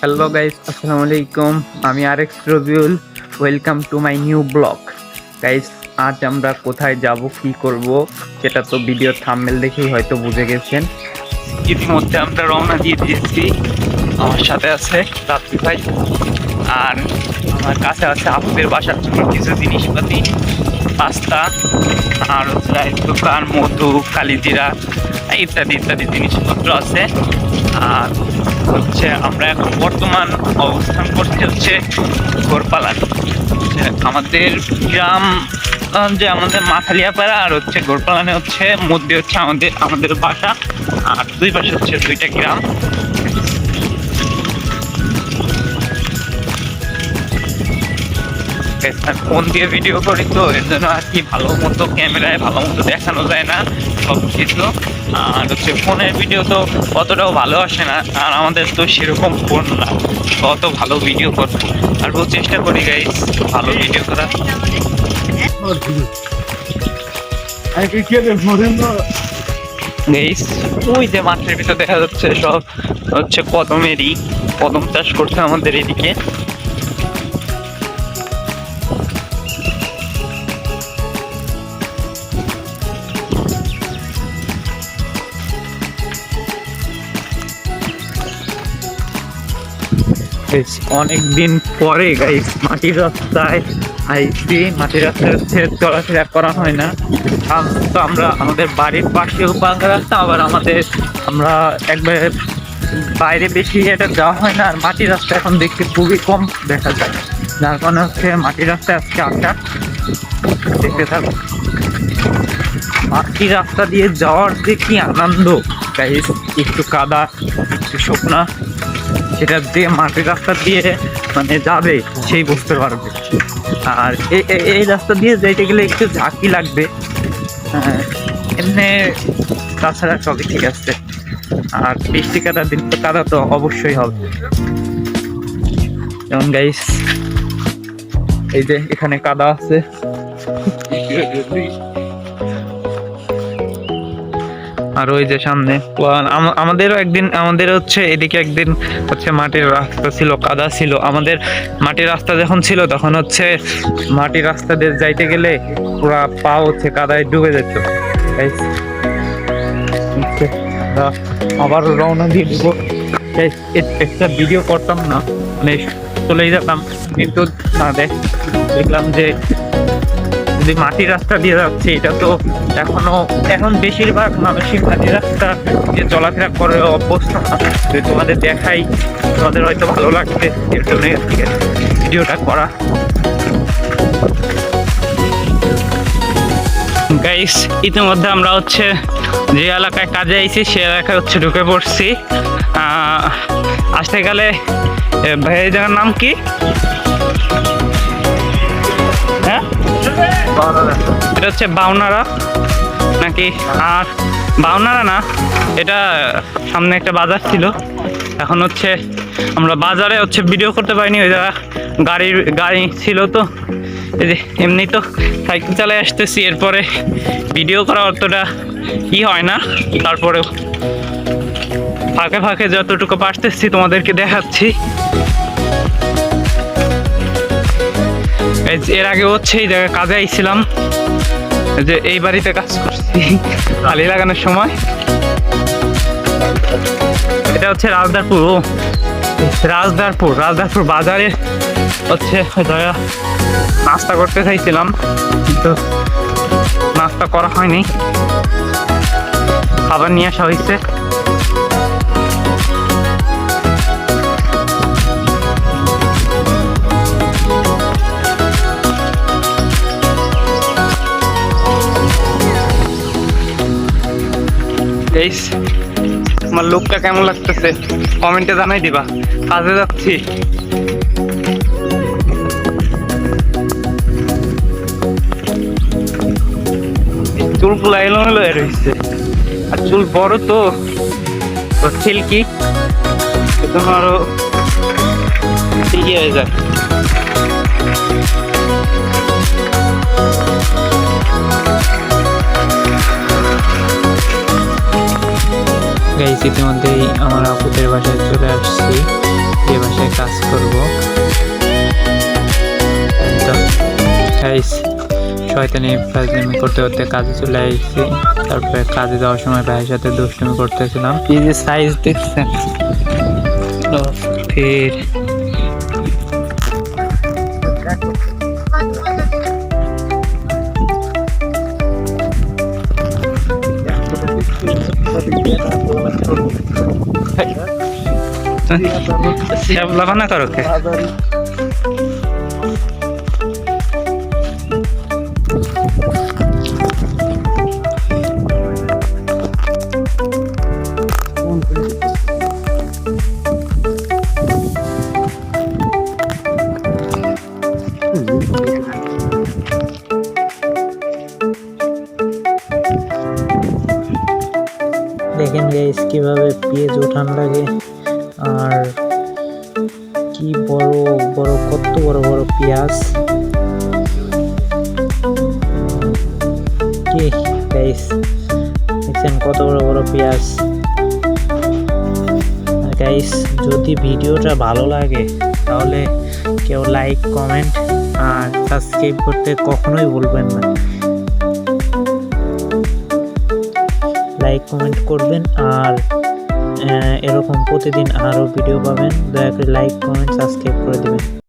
Hello guys, আসসালামু আলাইকুম। আমি Arex Rabiul. Welcome to my new blog. Guys, আজ আমরা কোথায় যাব, কি করব সেটা তো ভিডিও থাম্বনেল দেখেই হয়তো বুঝে গেছেন। ইতিমধ্যে আমরা রওনা দিয়ে দিয়েছি। আমার সাথে আছে রাত্রি ভাই, আর আমার কাছে আছে আপনাদের বাসার জন্য কিছু জিনিসপাতি, পাস্তা আর চায়ের দোকান, মধু, কালিজিরা ইত্যাদি ইত্যাদি জিনিসপত্র আছে। আর হচ্ছে আমরা এখন বর্তমান অবস্থান করছি হচ্ছে গোরপালান। আমাদের গ্রাম যে আমাদের মাথালিয়াপাড়া আর হচ্ছে গোরপালানে হচ্ছে মধ্যে হচ্ছে আমাদের বাসা, আর দুই পাশে হচ্ছে দুইটা গ্রাম। ফোন দিয়ে ভিডিও করি তো এর জন্য আর কি ভালো মতো ক্যামেরায় ভালো মতো দেখানো যায় না সব কিছু। আর হচ্ছে ফোনের ভিডিও তো অতটাও ভালো আসে না, আর আমাদের তো সেরকম ফোন না অত ভালো ভিডিও করবো। আর চেষ্টা করি গাইস ভালো ভিডিও করার। গাইস, ওই যে মাঠের ভিতর দেখা যাচ্ছে সব হচ্ছে কদম চাষ করছে আমাদের এদিকে। অনেকদিন পরে গাইস মাটির রাস্তায় আইসি। মাটির রাস্তায় হচ্ছে চলাফেরা করা হয় না, তো আমরা আমাদের বাড়ির পাশেও পাকা রাস্তা, আবার আমরা একবারে বাইরে বেশি এটা যাওয়া হয় না। আর মাটির রাস্তা এখন দেখতে খুবই কম দেখা যায়, যার কারণে হচ্ছে মাটির রাস্তায় আজকে আসা। দেখতে থাকো মাটির রাস্তা দিয়ে যাওয়ার যে কি আনন্দ গাইস, একটু কাদা একটু শুকনা, সেটা দিয়ে মাটির রাস্তা দিয়ে মানে যাবে সেই বুঝতে পারবে। আর এই রাস্তা দিয়ে যাইতে গেলে একটু ঝাঁকি লাগবে, এমনি তাছাড়া সবই ঠিক আছে। আর বৃষ্টি কাদার দিন তো কাদা তো অবশ্যই হবে। যেমন গাইস এই যে এখানে কাদা আছে, আর ওই যে সামনে আমাদের হচ্ছে এদিকে একদিন হচ্ছে মাটির রাস্তা ছিল, কাদা ছিল। আমাদের মাটির রাস্তা যখন ছিল তখন হচ্ছে মাটির রাস্তা দিয়ে যাইতে গেলে পুরা পা হচ্ছে কাদায় ডুবে যেত। আবার রওনা দিয়ে দিব। একটা ভিডিও করতাম না, মানে চলেই যেতাম, কিন্তু দেখলাম যে যদি মাটির রাস্তা দিয়ে যাচ্ছে, এটা তো এখন বেশিরভাগ মানুষই মাটির রাস্তা দিয়ে চলাফেরা করে অভ্যস্ত না। তোমাদের দেখাই, তোমাদের হয়তো ভালো লাগবে, এর জন্য ভিডিওটা করা। গাইস, ইতিমধ্যে আমরা হচ্ছে যে এলাকায় কাজে আইছি সে এলাকায় হচ্ছে ঢুকে পড়ছি। আসতে গেলে ভাই এই জায়গার নাম কি? হ্যাঁ, এটা হচ্ছে বাউনারা নাকি? আর বাউনারা না, এটা সামনে একটা বাজার ছিল। এখন হচ্ছে আমরা বাজারে হচ্ছে ভিডিও করতে পারিনি, ওই জায়গা গাড়ি ছিল তো। এই যে এমনি তো সাইকেল চালায় আসতেছি, এরপরে ভিডিও করা অতটা ই হয় না, তারপরেও ফাঁকে ফাঁকে যতটুকু পারতেছি তোমাদেরকে দেখাচ্ছি। এর আগে হচ্ছে এই জায়গায় কাজে আইছিলাম, যে এই বাড়িতে কাজ করছি আলি লাগানোর সময়। এটা হচ্ছে রাজদারপুর বাজারে হচ্ছে নাস্তা করতে চাইছিলাম, কিন্তু নাস্তা করা হয়নি, খাবার নিয়ে আসা হয়েছে। আমার লোকটা কেমন লাগতেছে কমেন্টে জানাই দিবা। কাজে যাচ্ছি, চুলগুলো এলোমেলো রয়েছে, আর চুল বড় তো সিল্কি, আরো সিল্কি হয়ে যায়। গাইস, ইতিমধ্যেই আমার আপুদের বাসায় চলে আসছি। যে বাসায় গাইস শয়তানি ফাজলামি করতে করতে কাজে চলে আসছি। তারপরে কাজে যাওয়ার সময় ভাইয়ের সাথে দুষ্টুমি করতেছিলাম। এই যে সাইজ দেখছেন ফের লাভানা করো কে দেখেন গাইস কিভাবে পেঁয়াজ উঠান লাগে, আর কি বড় বড় কত বড় বড় পেঁয়াজ। কি গাইস দেখছেন কত বড় বড় পেঁয়াজ। গাইস যদি ভিডিওটা ভালো লাগে তাহলে কেউ লাইক কমেন্ট আর সাবস্ক্রাইব করতে কখনোই ভুলবেন না। লাইক কমেন্ট করবেন আর এরকম প্রতিদিন আরও ভিডিও পাবেন। দয়া করে লাইক কমেন্ট সাবস্ক্রাইব করে দেবেন।